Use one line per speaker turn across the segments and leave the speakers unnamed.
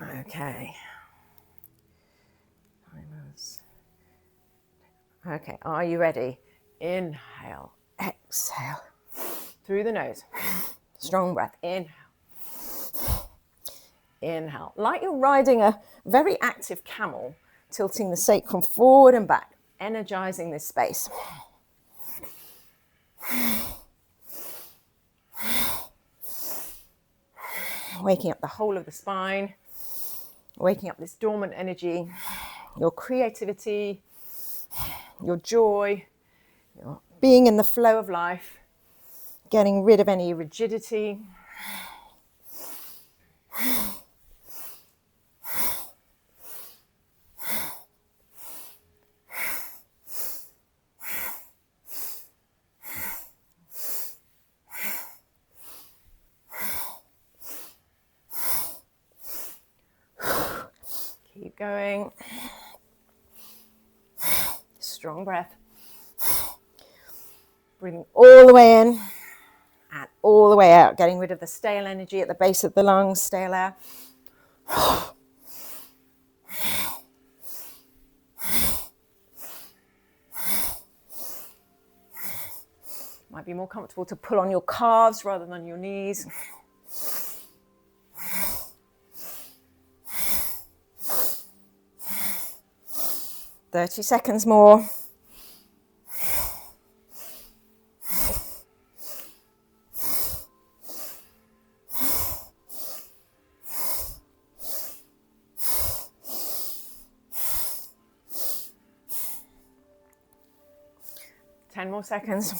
Okay. Okay, are you ready? Inhale, exhale. Through the nose. Strong breath. Inhale. Inhale. Like you're riding a very active camel, tilting the sacrum forward and back, energizing this space. Waking up the whole of the spine, waking up this dormant energy, your creativity, your joy, your being in the flow of life, getting rid of any rigidity. Keep going. Strong breath. Breathing all the way in and all the way out, getting rid of the stale energy at the base of the lungs, stale air. Might be more comfortable to pull on your calves rather than your knees. "30 seconds more. Ten more seconds.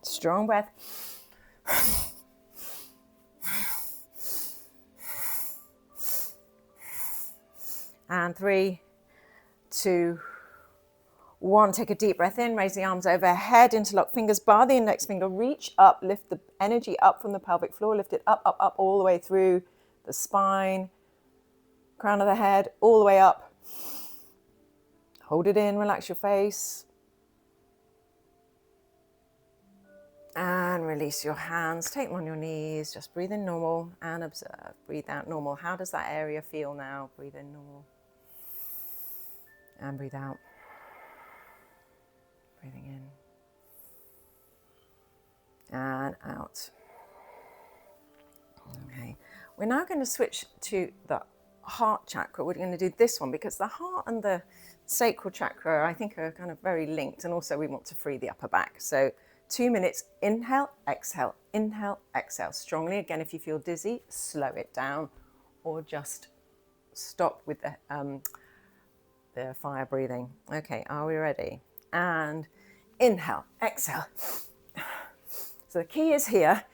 Strong breath. And 3, 2, 1. Take a deep breath in, raise the arms overhead, interlock fingers, bar the index finger, reach up, lift the energy up from the pelvic floor, lift it up, up, up, all the way through the spine, crown of the head, all the way up. Hold it in, relax your face. And release your hands, take them on your knees, just breathe in normal and observe. Breathe out normal. How does that area feel now? Breathe in normal. And breathe out. Breathing in. And out. Okay. We're now going to switch to the heart chakra. We're going to do this one because the heart and the sacral chakra, I think, are kind of very linked. And also we want to free the upper back. So 2 minutes, inhale, exhale, strongly. Again, if you feel dizzy, slow it down or just stop with the fire breathing. Okay, are we ready? And inhale, exhale. So the key is here,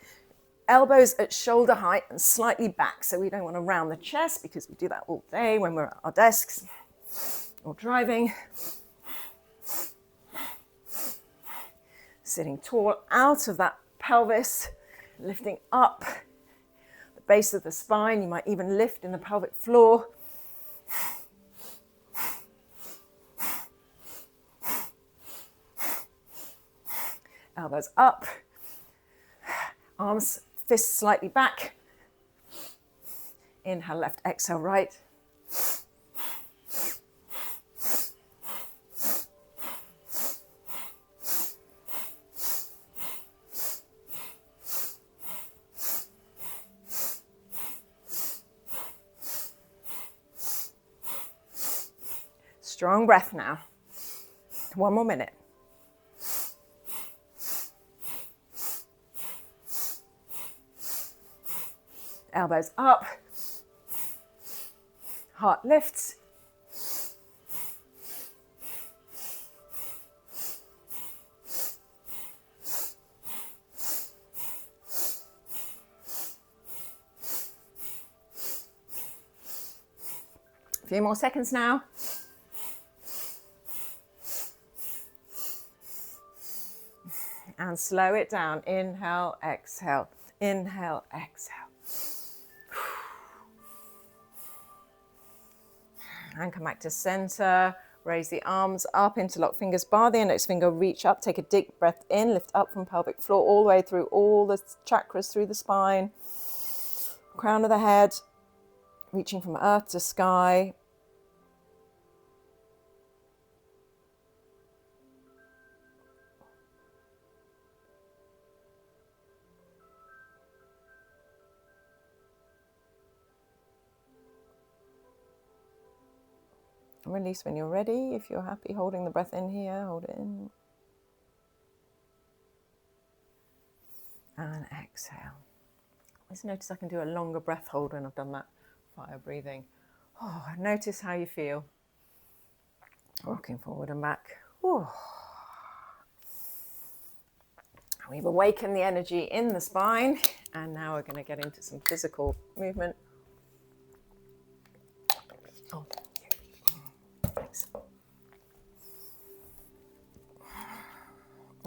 elbows at shoulder height and slightly back. So we don't want to round the chest because we do that all day when we're at our desks or driving. Sitting tall out of that pelvis, lifting up the base of the spine. You might even lift in the pelvic floor. Elbows up, arms, fists slightly back. Inhale left, exhale right. Strong breath now. 1 more minute. Elbows up. Heart lifts. A few more seconds now. And slow it down. Inhale, exhale. Inhale, exhale. And come back to center. Raise the arms up, interlock fingers, bar the index finger, reach up, take a deep breath in, lift up from pelvic floor all the way through all the chakras, through the spine, crown of the head, reaching from earth to sky. Release when you're ready. If you're happy holding the breath in here, hold it in. And exhale. Just notice I can do a longer breath hold when I've done that fire breathing. Oh, notice how you feel. Rocking forward and back. Ooh. We've awakened the energy in the spine, and now we're going to get into some physical movement. Oh. Thanks.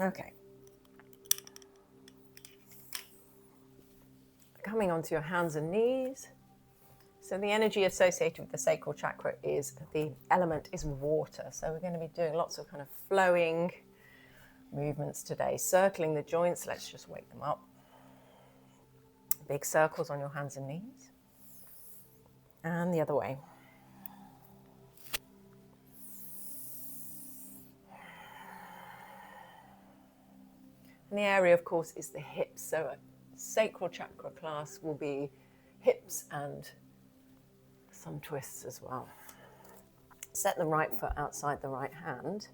Okay. Coming onto your hands and knees. So the energy associated with the sacral chakra is, the element is water. So we're going to be doing lots of kind of flowing movements today. Circling the joints, let's just wake them up. Big circles on your hands and knees. And the other way. And the area, of course, is the hips. So a sacral chakra class will be hips and some twists as well. Set the right foot outside the right hand.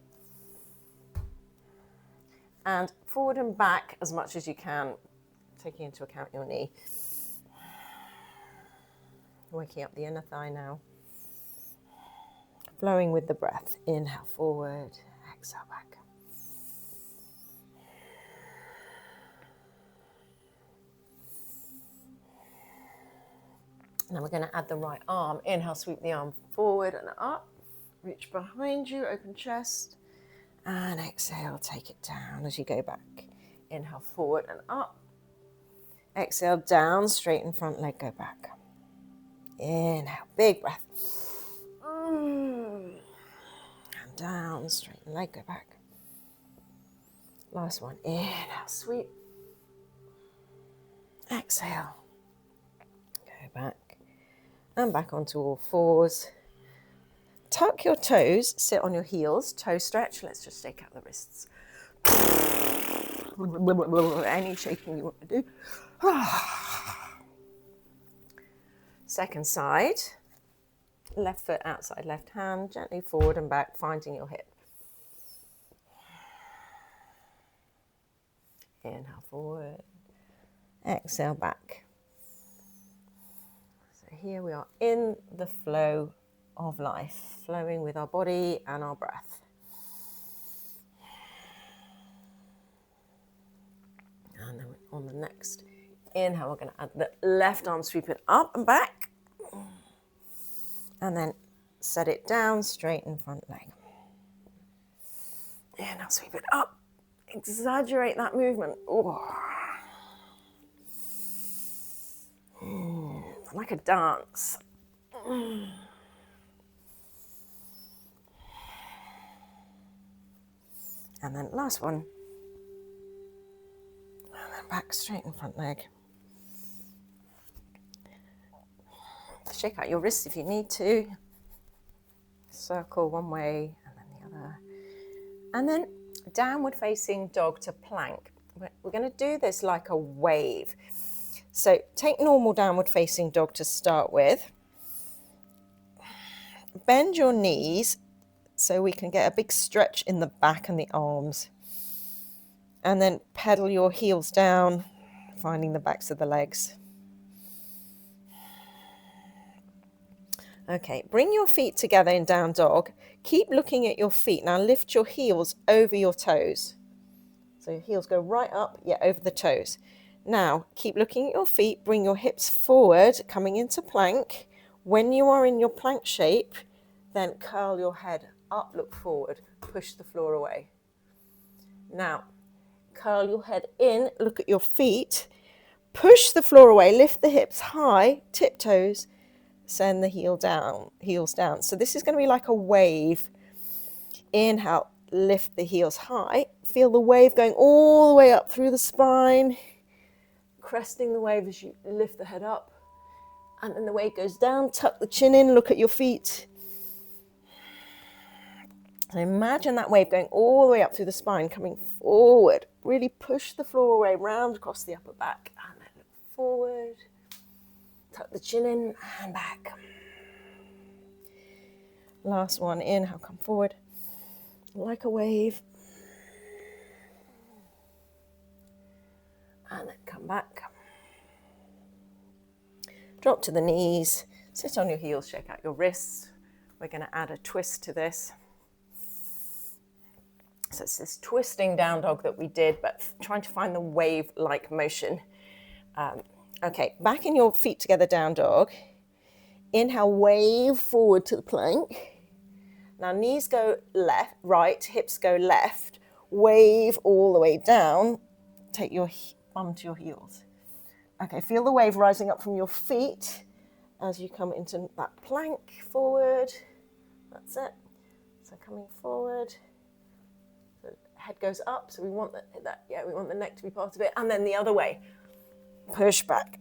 And forward and back as much as you can, taking into account your knee. Waking up the inner thigh now. Flowing with the breath. Inhale forward, exhale back. Now we're going to add the right arm. Inhale, sweep the arm forward and up. Reach behind you, open chest. And exhale, take it down as you go back. Inhale, forward and up. Exhale, down, straighten front leg, go back. Inhale, big breath. And down, straighten leg, go back. Last one. Inhale, sweep. Exhale. Go back. And back onto all fours. Tuck your toes, sit on your heels, toe stretch. Let's just shake out the wrists. Any shaking you want to do. Second side. Left foot outside left hand, gently forward and back, finding your hip. Inhale forward. Exhale back. Here we are in the flow of life, flowing with our body and our breath. And then on the next inhale, we're going to add the left arm, sweep it up and back. And then set it down, straighten front leg. Inhale, sweep it up. Exaggerate that movement. Ooh. Like a dance. And then last one. And then back, straighten front leg. Shake out your wrists if you need to. Circle one way and then the other. And then downward facing dog to plank. We're going to do this like a wave. So take normal downward facing dog to start with. Bend your knees so we can get a big stretch in the back and the arms. And then pedal your heels down, finding the backs of the legs. Okay, bring your feet together in down dog. Keep looking at your feet. Now lift your heels over your toes. So your heels go right up, over the toes. Now, keep looking at your feet, bring your hips forward, coming into plank. When you are in your plank shape, then curl your head up, look forward, push the floor away. Now, curl your head in, look at your feet, push the floor away, lift the hips high, tiptoes, send the heels down. So this is going to be like a wave. Inhale, lift the heels high. Feel the wave going all the way up through the spine, cresting the wave as you lift the head up. And then the wave goes down, tuck the chin in, look at your feet. And imagine that wave going all the way up through the spine, coming forward. Really push the floor away, round across the upper back. And then look forward, tuck the chin in and back. Last one, inhale, come forward, like a wave. And then come back. Drop to the knees, sit on your heels, shake out your wrists. We're going to add a twist to this. So it's this twisting down dog that we did, but trying to find the wave-like motion. Okay, back in your feet together, down dog. Inhale, wave forward to the plank. Now knees go left, right, hips go left. Wave all the way down. Take your bum to your heels. Okay, feel the wave rising up from your feet as you come into that plank forward. That's it. So coming forward. The head goes up, so we want we want the neck to be part of it, and then the other way. Push back.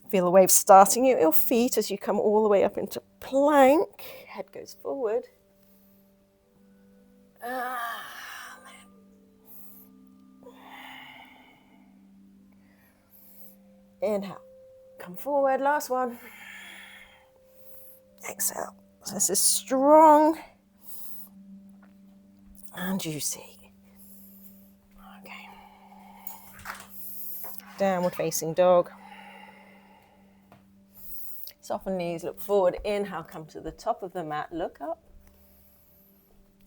Feel the wave starting at your feet as you come all the way up into plank. Head goes forward. Inhale, come forward, last one. Exhale. So this is strong and juicy. Okay. Downward facing dog. Soften knees, look forward. Inhale, come to the top of the mat, look up.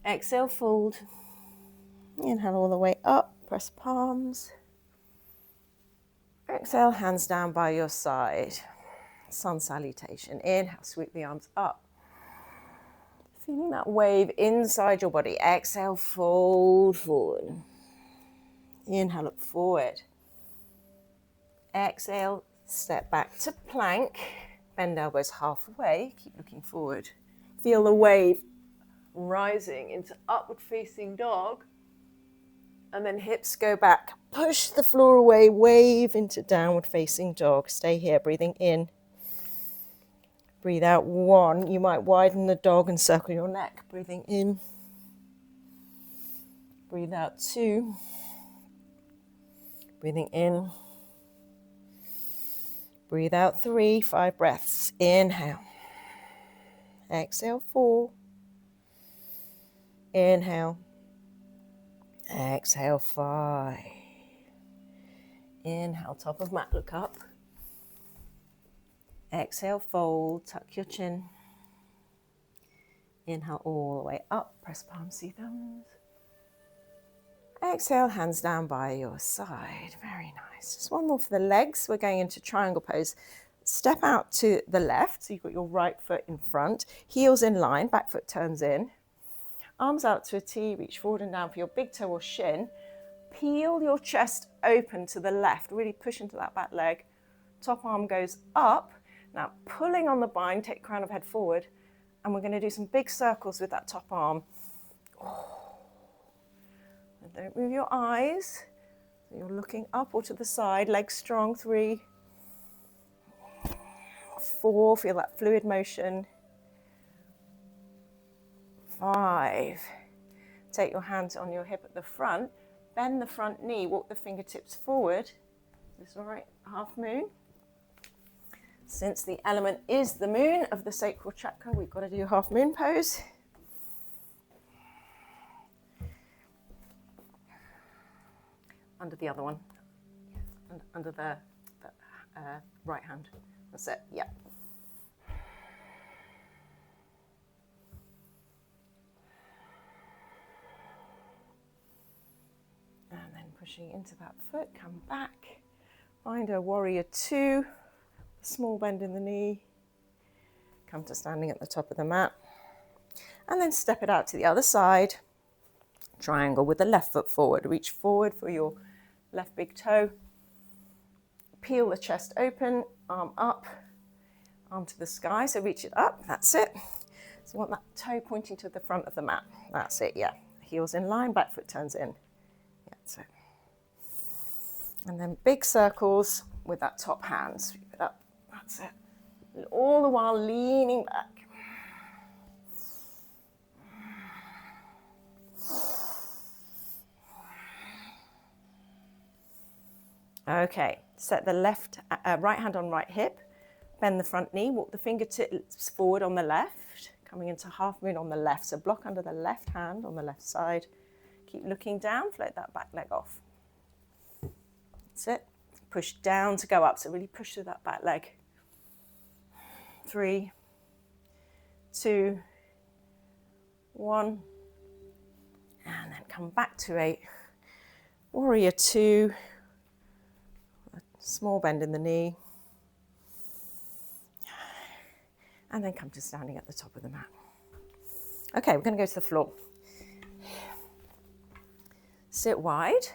Exhale, fold. Inhale all the way up, press palms. Exhale, hands down by your side. Sun salutation. Inhale, sweep the arms up. Feeling that wave inside your body. Exhale, fold forward. Inhale, look forward. Exhale, step back to plank. Bend elbows halfway. Keep looking forward. Feel the wave rising into upward facing dog. And then hips go back. Push the floor away. Wave into downward facing dog. Stay here, breathing in. Breathe out, one. You might widen the dog and circle your neck. Breathing in. Breathe out, two. Breathing in. Breathe out, three. 5 breaths. Inhale. Exhale, 4. Inhale. Exhale, 5. Inhale, top of mat, look up. Exhale, fold, tuck your chin. Inhale all the way up, press palms, see thumbs. Exhale, hands down by your side. Very nice. Just one more for the legs. We're going into triangle pose. Step out to the left, so you've got your right foot in front, heels in line, back foot turns in. Arms out to a T, reach forward and down for your big toe or shin. Peel your chest open to the left, really push into that back leg. Top arm goes up. Now pulling on the bind, take crown of head forward, and we're going to do some big circles with that top arm. And don't move your eyes. So you're looking up or to the side, legs strong, 3, 4, feel that fluid motion. 5. Take your hands on your hip at the front, bend the front knee, walk the fingertips forward. Is this all right? Half moon. Since the element is the moon of the sacral chakra, we've got to do half moon pose. Under the other one, under the right hand. That's it, yeah. And then pushing into that foot, come back. Find a warrior 2, small bend in the knee. Come to standing at the top of the mat. And then step it out to the other side. Triangle with the left foot forward. Reach forward for your left big toe. Peel the chest open, arm up, arm to the sky. So reach it up, that's it. So you want that toe pointing to the front of the mat. That's it, yeah. Heels in line, back foot turns in. Yeah, so. And then big circles with that top hand. Sweep it up, that's it. And all the while leaning back. Okay, set the right hand on right hip, bend the front knee, walk the fingertips forward on the left, coming into half moon on the left. So block under the left hand on the left side. Keep looking down, float that back leg off. That's it. Push down to go up, so really push through that back leg. 3, 2, 1. And then come back to a warrior 2. Small bend in the knee. And then come to standing at the top of the mat. Okay, we're going to go to the floor. Sit wide.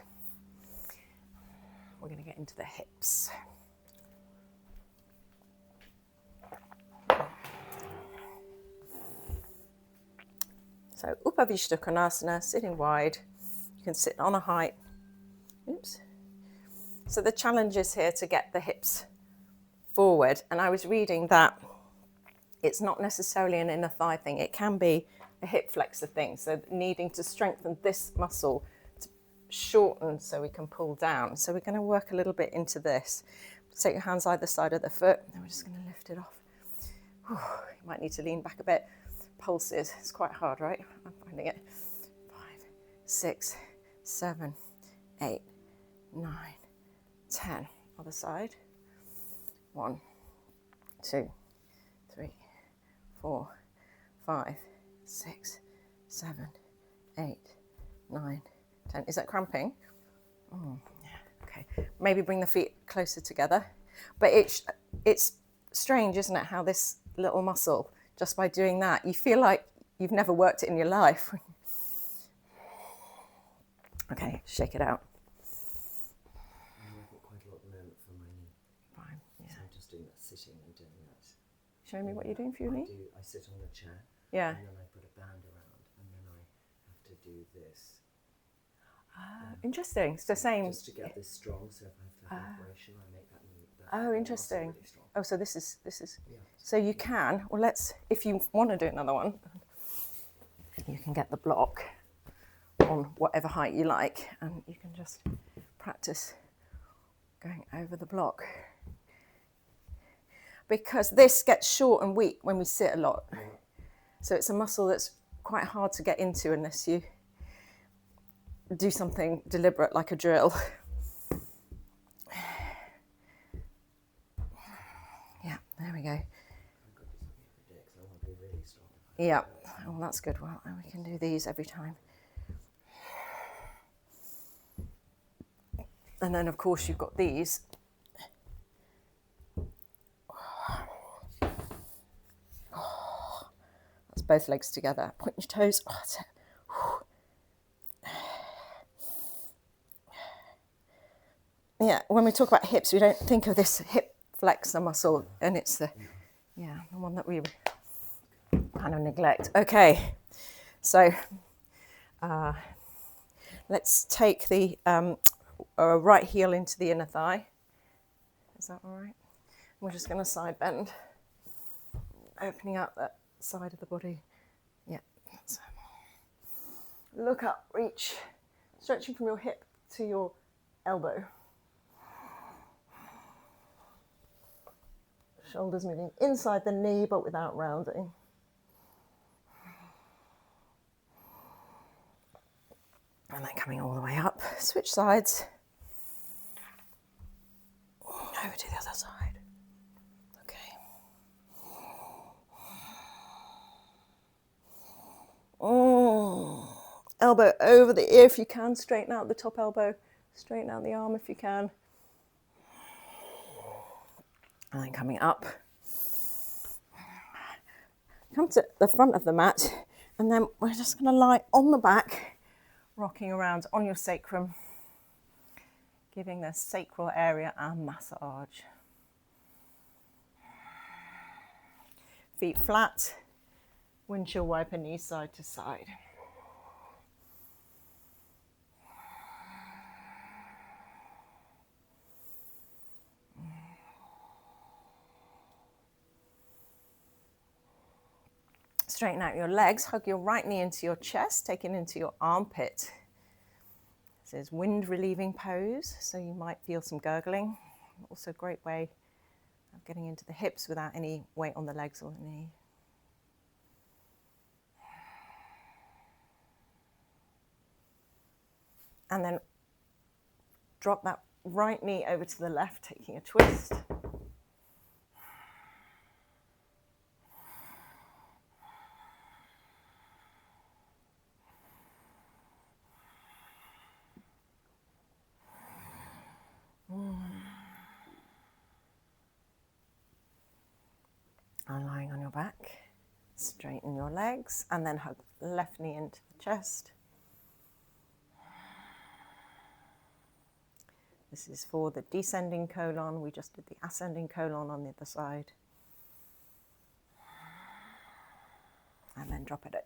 We're going to get into the hips. So Upavishta Konasana, sitting wide. You can sit on a height. Oops. So the challenge is here to get the hips forward. And I was reading that it's not necessarily an inner thigh thing. It can be a hip flexor thing. So needing to strengthen this muscle to shorten so we can pull down. So we're going to work a little bit into this. Take your hands either side of the foot. And we're just going to lift it off. Whew, you might need to lean back a bit. Pulses. It's quite hard, right? I'm finding it. 5, 6, 7, 8, 9, 10. Other side. 1, 2, 3, 4, 5, 6, 7, 8, 9, 10. Is that cramping? Yeah. Okay. Maybe bring the feet closer together. But it's strange, isn't it, how this little muscle, just by doing that, you feel like you've never worked it in your life. Okay, shake it out.
I've got quite a lot at the moment for my knee.
Fine, yeah.
So I'm just doing that, sitting and doing that.
Show me what you're doing for your knee.
I sit on a chair,
Yeah.
and then I put a band around, and then I have to do this.
Interesting. It's the same.
Just to get this strong, so if I have the vibration, I make that knee.
Oh, interesting.
Really strong.
Oh, so this is.
Yeah.
So you can. Well, if you want to do another one, you can get the block on whatever height you like, and you can just practice going over the block. Because this gets short and weak when we sit a lot.
Yeah.
So it's a muscle that's quite hard to get into unless you do something deliberate like a drill. Yeah, there we go.
I've got this every day because I want to be really strong.
Yeah, well, that's good. Well, we can do these every time. And then, of course, you've got these. That's both legs together. Point your toes. Oh, that's it. Yeah, when we talk about hips, we don't think of this hip flexor muscle, and it's the one that we kind of neglect. Okay, so let's take the right heel into the inner thigh. Is that all right? We're just going to side bend, opening up that side of the body. Yeah. So look up, reach, stretching from your hip to your elbow. Shoulders moving inside the knee, but without rounding. And then coming all the way up. Switch sides. Over to the other side. Okay. Elbow over the ear if you can. Straighten out the top elbow. Straighten out the arm if you can. And then coming up. Come to the front of the mat. And then we're just going to lie on the back, rocking around on your sacrum, giving the sacral area a massage. Feet flat, Windshield wiper knees side to side. Straighten out your legs, hug your right knee into your chest, take it into your armpit. This is wind relieving pose, so you might feel some gurgling. Also a great way of getting into the hips without any weight on the legs or the knee. And then drop that right knee over to the left, taking a twist. And lying on your back, straighten your legs, and then hug the left knee into the chest. This is for the descending colon. We just did the ascending colon on the other side. And then drop it over.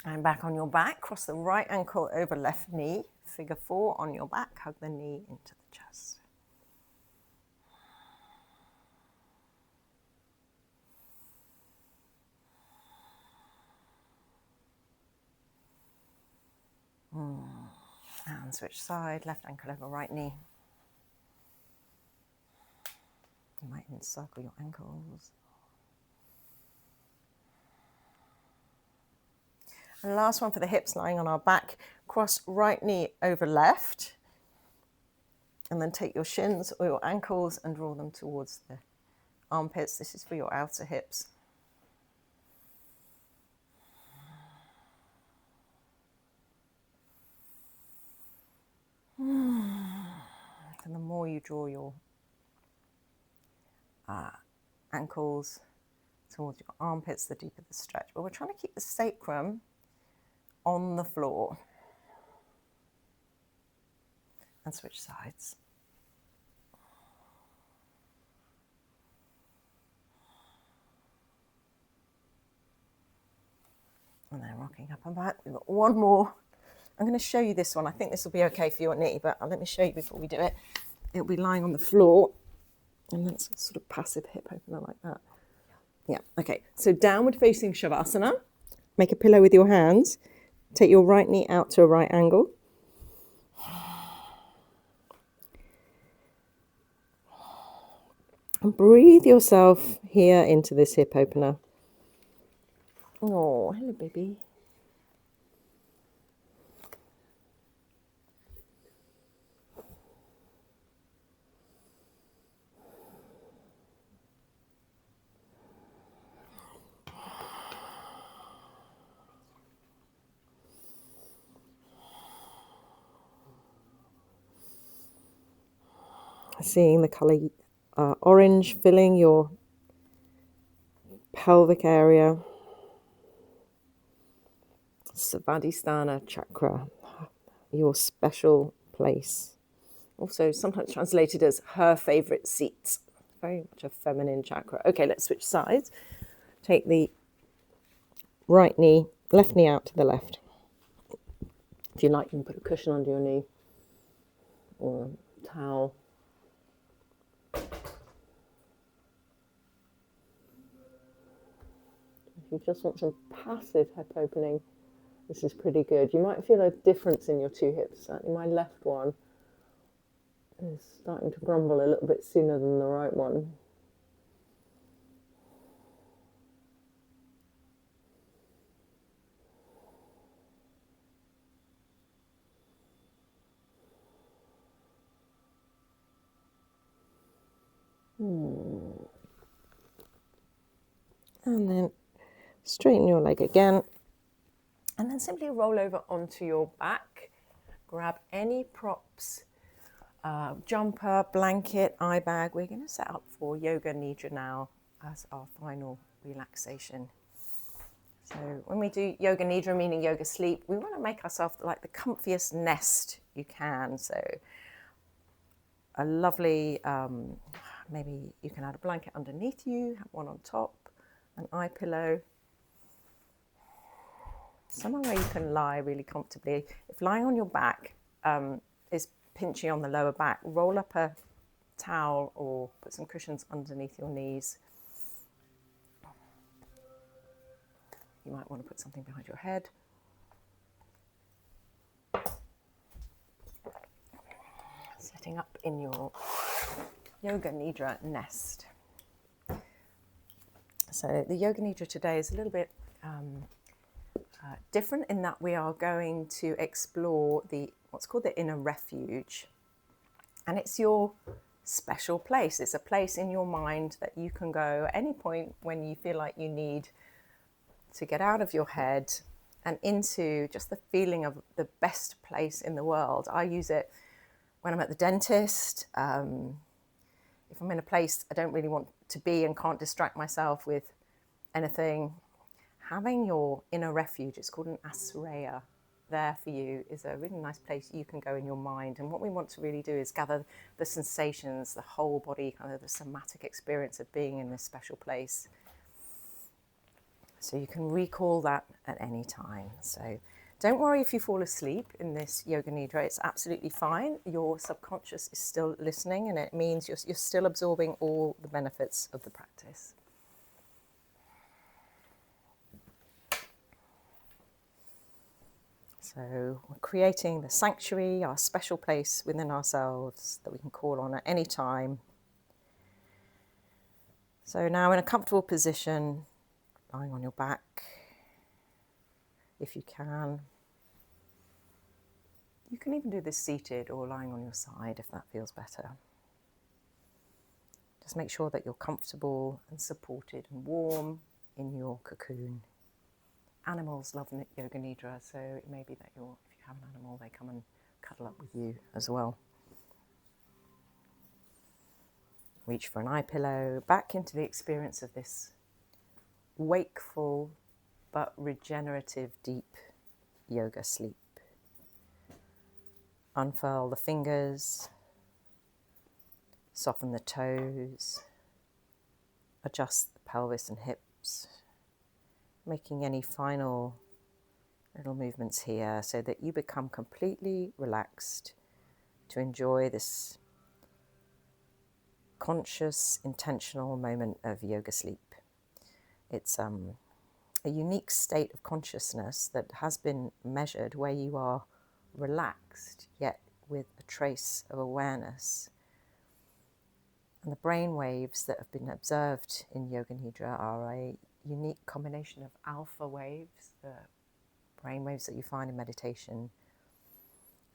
And back on your back, cross the right ankle over left knee, figure 4 on your back, hug the knee into the chest. And switch side, left ankle over right knee. You might encircle your ankles. And last one for the hips, lying on our back. Cross right knee over left. And then take your shins or your ankles and draw them towards the armpits. This is for your outer hips. And the more you draw your ankles towards your armpits, the deeper the stretch. But we're trying to keep the sacrum on the floor. And switch sides. And then rocking up and back. We've got one more. I'm going to show you this one. I think this will be okay for your knee, but let me show you before we do it. It'll be lying on the floor. And that's a sort of passive hip opener like that. Yeah, okay. So downward facing Shavasana. Make a pillow with your hands. Take your right knee out to a right angle. And breathe yourself here into this hip opener. Oh, hello, baby. Seeing the colour orange filling your pelvic area. Svadhistana chakra, your special place. Also sometimes translated as her favourite seat. Very much a feminine chakra. Okay, let's switch sides. Take the right knee, left knee out to the left. If you like, you can put a cushion under your knee or a towel. If you just want some passive hip opening, this is pretty good. You might feel a difference in your two hips. Certainly my left one is starting to grumble a little bit sooner than the right one. And then straighten your leg again. And then simply roll over onto your back. Grab any props, jumper, blanket, eye bag. We're going to set up for Yoga Nidra now as our final relaxation. So when we do yoga nidra, meaning yoga sleep, we want to make ourselves like the comfiest nest you can. So a lovely, maybe you can add a blanket underneath you, have one on top, an eye pillow. Somewhere where you can lie really comfortably. If lying on your back is pinchy on the lower back, roll up a towel or put some cushions underneath your knees. You might want to put something behind your head. Setting up in your yoga nidra nest. So the yoga nidra today is a little bit different in that we are going to explore what's called the inner refuge. And it's your special place. It's a place in your mind that you can go at any point when you feel like you need to get out of your head and into just the feeling of the best place in the world. I use it when I'm at the dentist. If I'm in a place I don't really want to be and can't distract myself with anything, having your inner refuge, it's called an asraya, there for you is a really nice place you can go in your mind. And what we want to really do is gather the sensations, the whole body, kind of the somatic experience of being in this special place. So you can recall that at any time. So don't worry if you fall asleep in this yoga nidra, it's absolutely fine. Your subconscious is still listening, and it means you're still absorbing all the benefits of the practice. So we're creating the sanctuary, our special place within ourselves that we can call on at any time. So now in a comfortable position, lying on your back, if you can. You can even do this seated or lying on your side if that feels better. Just make sure that you're comfortable and supported and warm in your cocoon. Animals love yoga nidra, so it may be that if you have an animal, they come and cuddle up with you as well. Reach for an eye pillow, back into the experience of this wakeful but regenerative deep yoga sleep. Unfurl the fingers, soften the toes, adjust the pelvis and hips, making any final little movements here so that you become completely relaxed to enjoy this conscious, intentional moment of yoga sleep. It's a unique state of consciousness that has been measured where you are relaxed yet with a trace of awareness. And the brain waves that have been observed in yoga nidra are a unique combination of alpha waves, the brain waves that you find in meditation,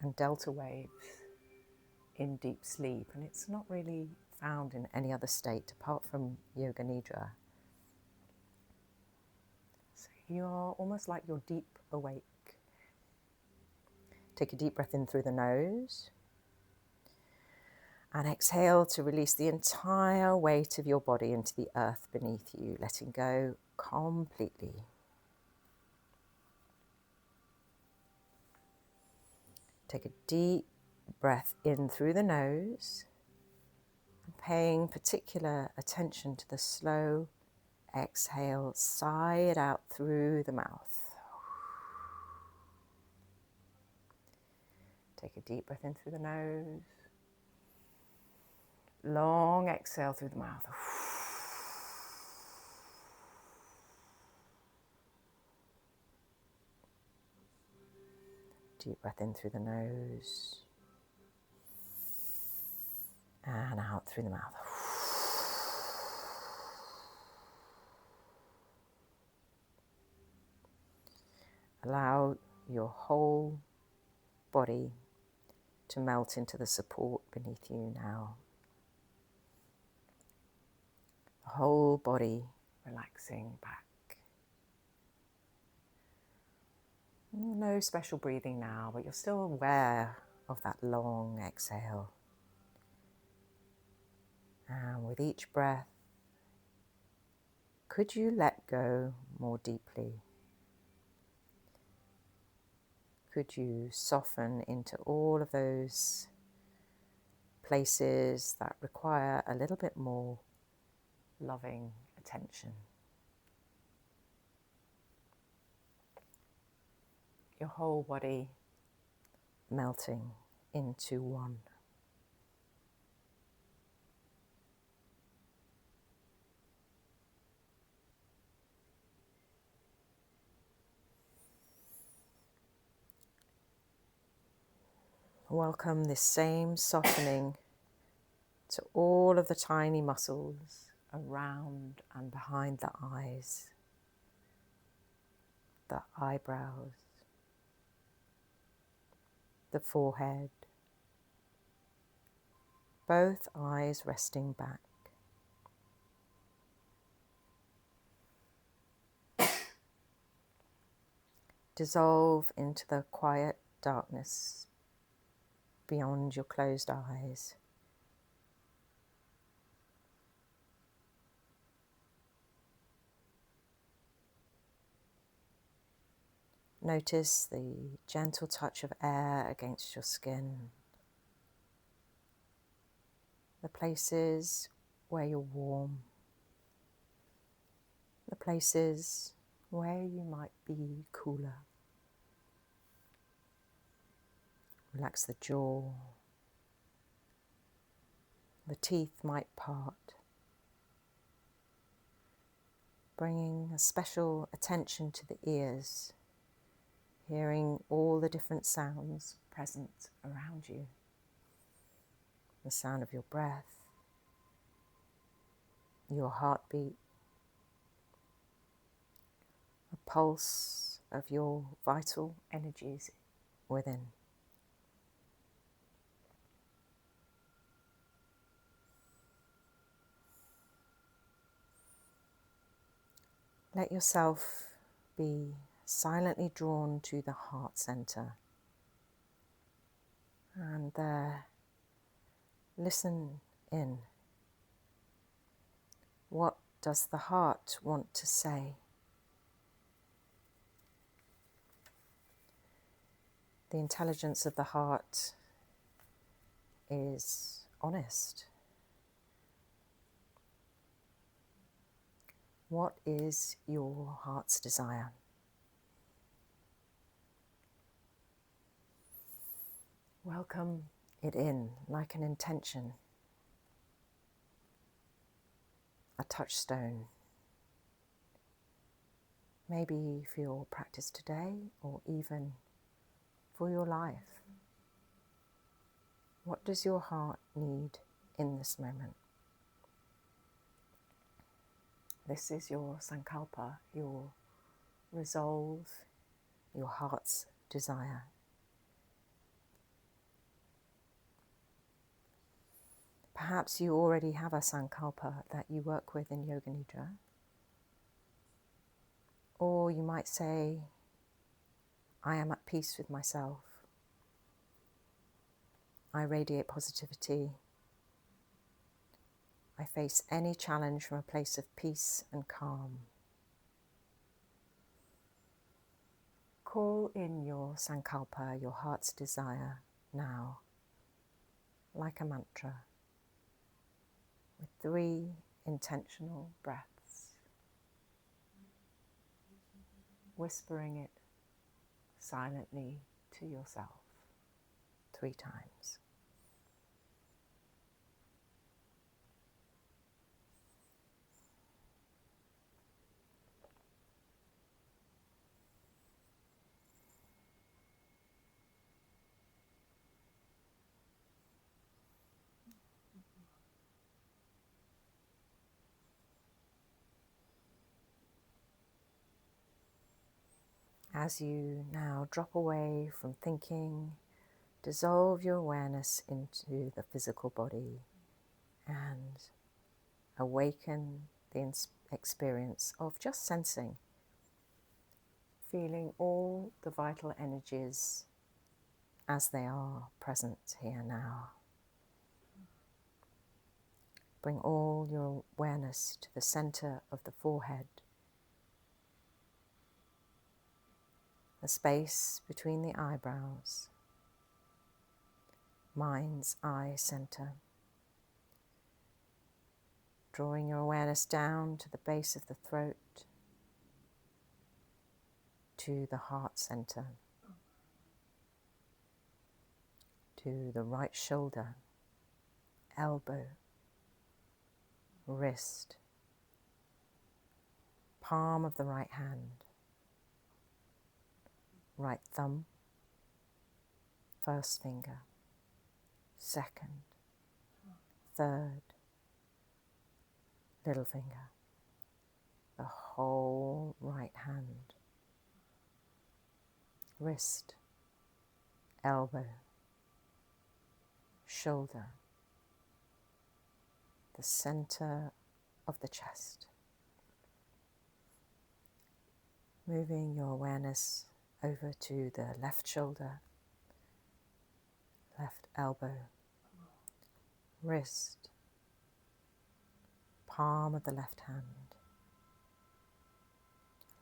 and delta waves in deep sleep. And it's not really found in any other state apart from yoga nidra. So you are almost like you're deep awake. Take a deep breath in through the nose. And exhale to release the entire weight of your body into the earth beneath you, letting go completely. Take a deep breath in through the nose, and paying particular attention to the slow exhale, sigh it out through the mouth. Take a deep breath in through the nose. Long exhale through the mouth. Deep breath in through the nose. And out through the mouth. Allow your whole body to melt into the support beneath you now. The whole body relaxing back. No special breathing now, but you're still aware of that long exhale. And with each breath, could you let go more deeply? could you soften into all of those places that require a little bit more loving attention? Your whole body melting into one. Welcome this same softening to all of the tiny muscles around and behind the eyes, the eyebrows, the forehead, both eyes resting back. Dissolve into the quiet darkness beyond your closed eyes. Notice the gentle touch of air against your skin, the places where you're warm, the places where you might be cooler. Relax the jaw, the teeth might part, bringing a special attention to the ears, hearing all the different sounds present around you. The sound of your breath, your heartbeat, a pulse of your vital energies within. Let yourself be silently drawn to the heart center, and there listen in. What does the heart want to say? The intelligence of the heart is honest. What is your heart's desire? Welcome it in like an intention, a touchstone. Maybe for your practice today, or even for your life. What does your heart need in this moment? This is your sankalpa, your resolve, your heart's desire. Perhaps you already have a sankalpa that you work with in Yoga Nidra. Or you might say, I am at peace with myself. I radiate positivity. I face any challenge from a place of peace and calm. Call in your sankalpa, your heart's desire, now, like a mantra, with 3 intentional breaths, whispering it silently to yourself 3 times. As you now drop away from thinking, dissolve your awareness into the physical body and awaken the experience of just sensing, feeling all the vital energies as they are present here now. Bring all your awareness to the center of the forehead. the space between the eyebrows, mind's eye center. Drawing your awareness down to the base of the throat, to the heart center, to the right shoulder, elbow, wrist, palm of the right hand, right thumb, first finger, second, third, little finger, the whole right hand, wrist, elbow, shoulder, the center of the chest. Moving your awareness over to the left shoulder, left elbow, wrist, palm of the left hand,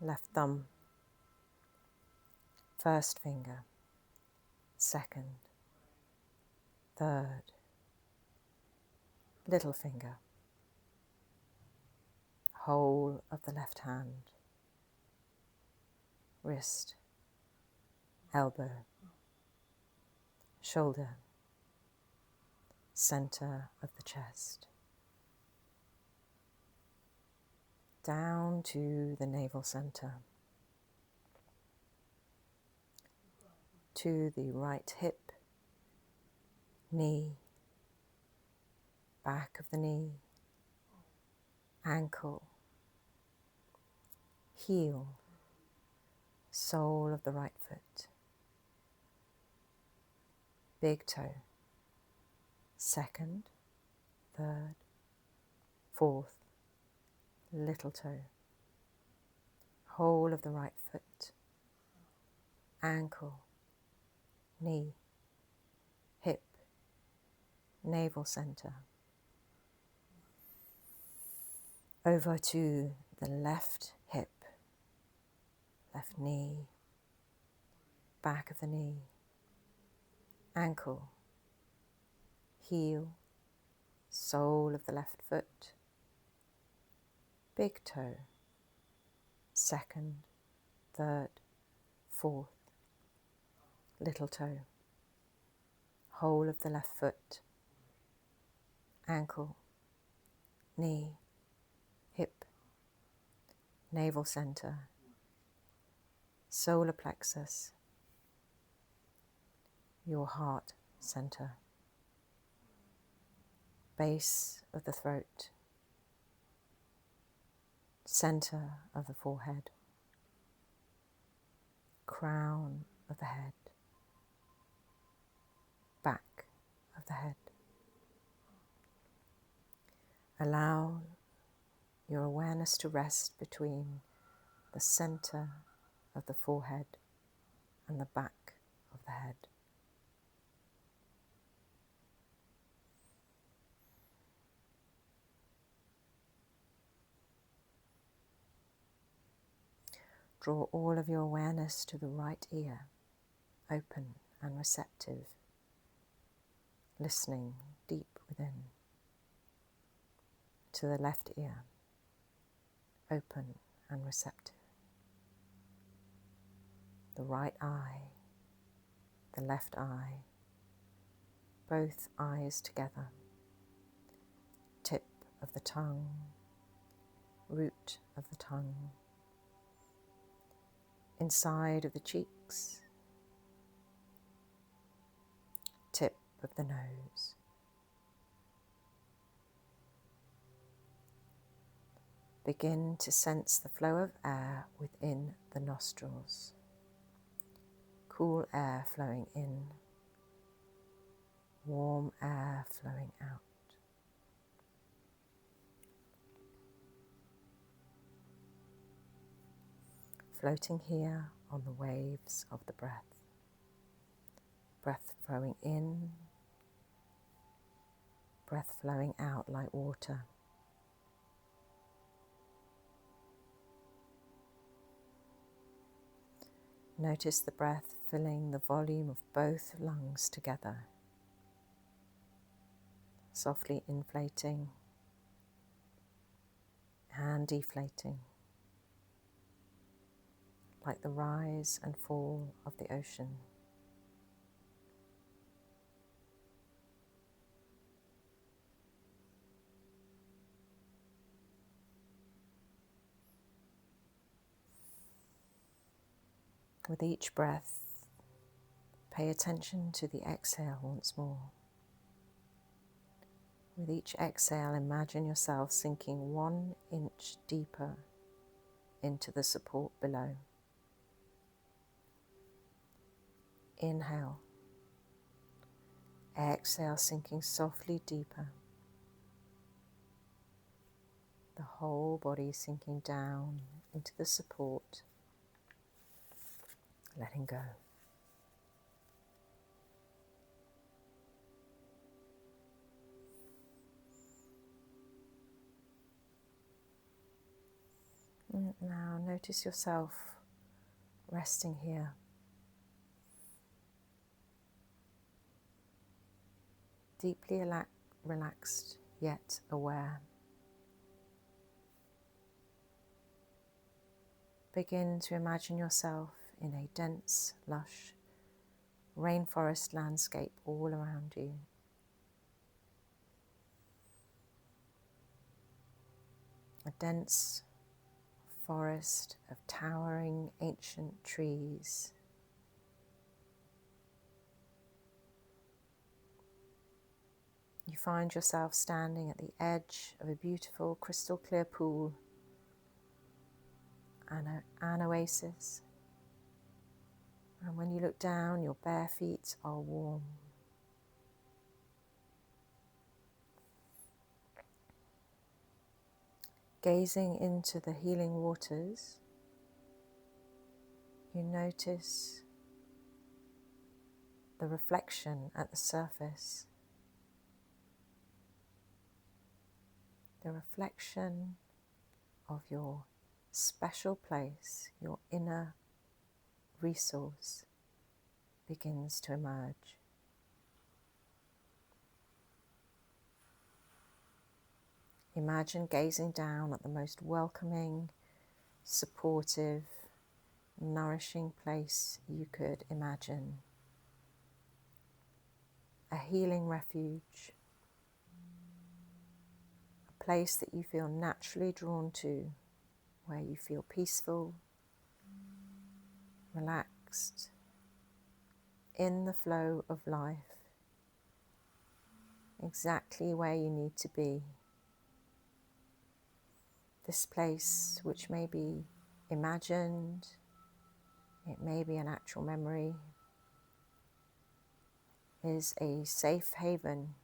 left thumb, first finger, second, third, little finger, whole of the left hand, wrist, elbow, shoulder, center of the chest. Down to the navel center, to the right hip, knee, back of the knee, ankle, heel, sole of the right foot, big toe, second, third, fourth, little toe, whole of the right foot, ankle, knee, hip, navel center. Over to the left hip, left knee, back of the knee, ankle, heel, sole of the left foot, big toe, second, third, fourth, little toe, whole of the left foot, ankle, knee, hip, navel center, solar plexus, your heart center, base of the throat, center of the forehead, crown of the head, back of the head. Allow your awareness to rest between the center of the forehead and the back of the head. Draw all of your awareness to the right ear, open and receptive, listening deep within. To the left ear, open and receptive. The right eye, the left eye, both eyes together. Tip of the tongue, root of the tongue, inside of the cheeks, tip of the nose. Begin to sense the flow of air within the nostrils. Cool air flowing in, warm air flowing out. Floating here on the waves of the breath. Breath flowing in, breath flowing out like water. Notice the breath filling the volume of both lungs together, softly inflating and deflating, like the rise and fall of the ocean. With each breath, pay attention to the exhale once more. With each exhale, imagine yourself sinking 1 inch deeper into the support below. Inhale. Exhale, sinking softly deeper. The whole body sinking down into the support, letting go. And now notice yourself resting here, deeply relaxed yet aware. Begin to imagine yourself in a dense, lush rainforest landscape all around you. A dense forest of towering ancient trees. You find yourself standing at the edge of a beautiful crystal clear pool, an oasis. And when you look down, your bare feet are warm. Gazing into the healing waters, you notice the reflection at the surface. The reflection of your special place, your inner resource, begins to emerge. Imagine gazing down at the most welcoming, supportive, nourishing place you could imagine. A healing refuge, a place that you feel naturally drawn to, where you feel peaceful, relaxed, in the flow of life, exactly where you need to be. This place, which may be imagined, it may be an actual memory, is a safe haven.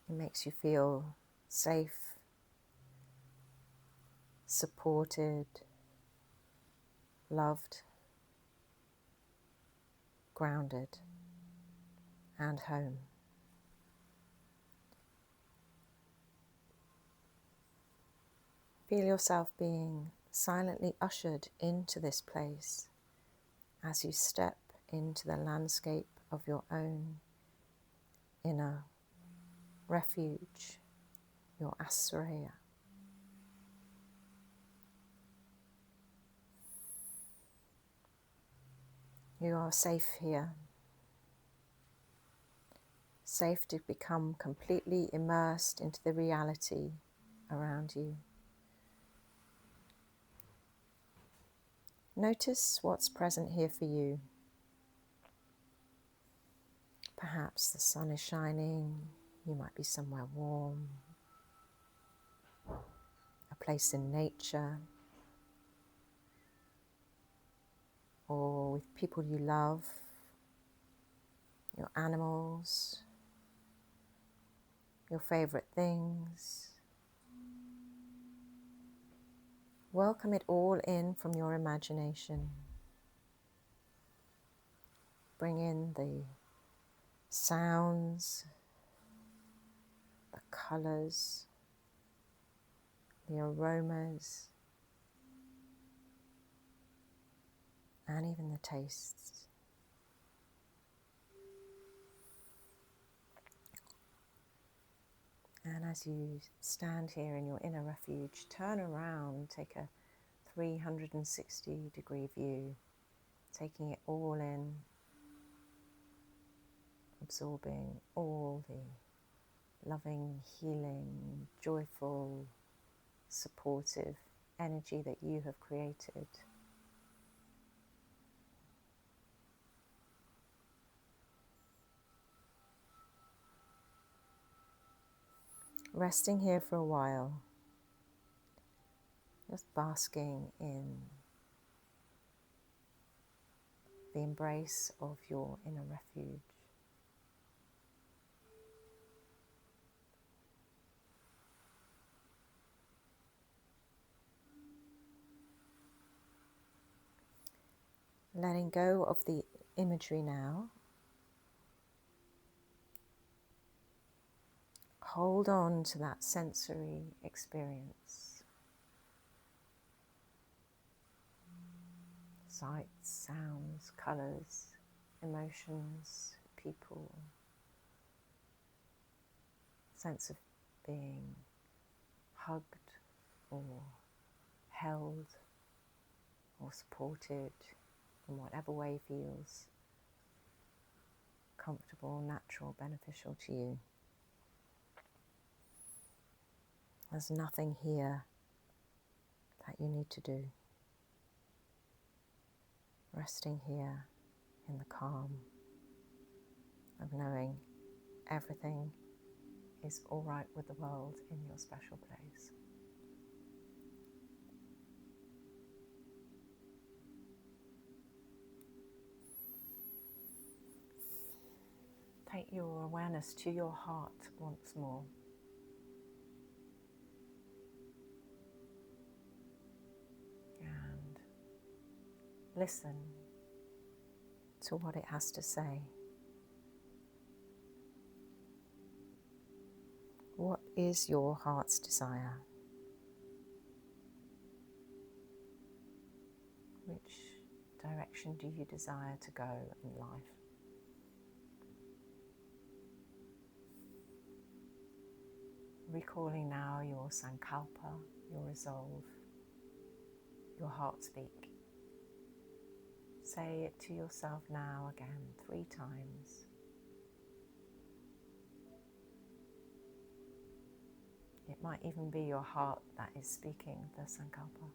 It makes you feel safe, supported, loved, grounded, and home. Feel yourself being silently ushered into this place as you step into the landscape of your own inner refuge, your asraya. You are safe here, safe to become completely immersed into the reality around you. Notice what's present here for you. Perhaps the sun is shining, you might be somewhere warm, a place in nature, or with people you love, your animals, your favorite things. Welcome it all in from your imagination. Bring in the sounds, the colours, the aromas. and even the tastes. And as you stand here in your inner refuge, turn around, take a 360-degree view, taking it all in, absorbing all the loving, healing, joyful, supportive energy that you have created. Resting here for a while, just basking in the embrace of your inner refuge. Letting go of the imagery now. Hold on to that sensory experience. Sights, sounds, colours, emotions, people. Sense of being hugged or held or supported in whatever way feels comfortable, natural, beneficial to you. There's nothing here that you need to do. Resting here in the calm of knowing everything is all right with the world in your special place. Take your awareness to your heart once more. And listen to what it has to say. What is your heart's desire? Which direction do you desire to go in life? Recalling now your sankalpa, your resolve, your heart speak. Say it to yourself now again 3 times. It might even be your heart that is speaking the sankalpa.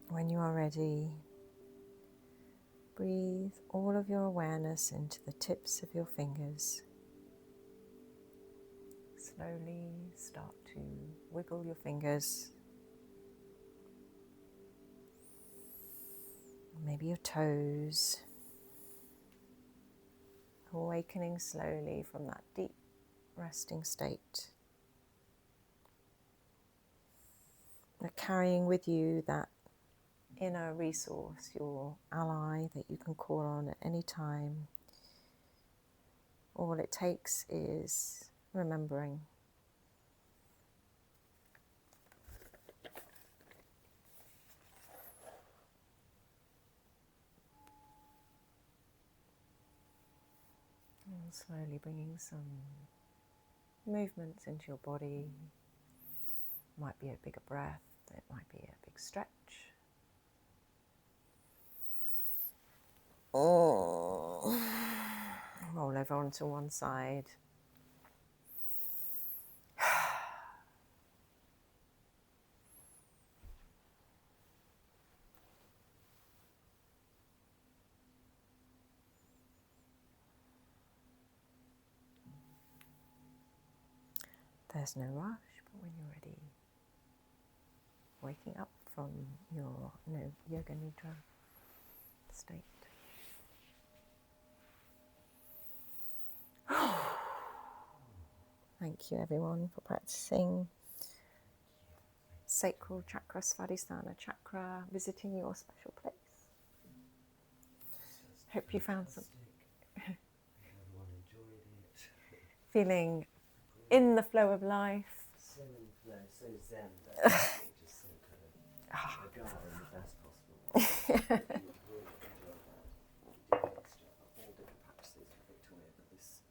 When you are ready, breathe all of your awareness into the tips of your fingers. Slowly start to wiggle your fingers, maybe your toes, awakening slowly from that deep resting state. But carrying with you that inner resource, your ally that you can call on at any time. All it takes is remembering. Slowly bringing some movements into your body. Might be a bigger breath, it might be a big stretch. Oh. Roll over onto one side. There's no rush, but when you're ready, waking up from your yoga nidra state. Thank you everyone for practicing sacral chakra, Svadhistana chakra, visiting your special place. Hope you found some
Everyone enjoyed it.
feeling in the flow of life.
So in flow, so zen.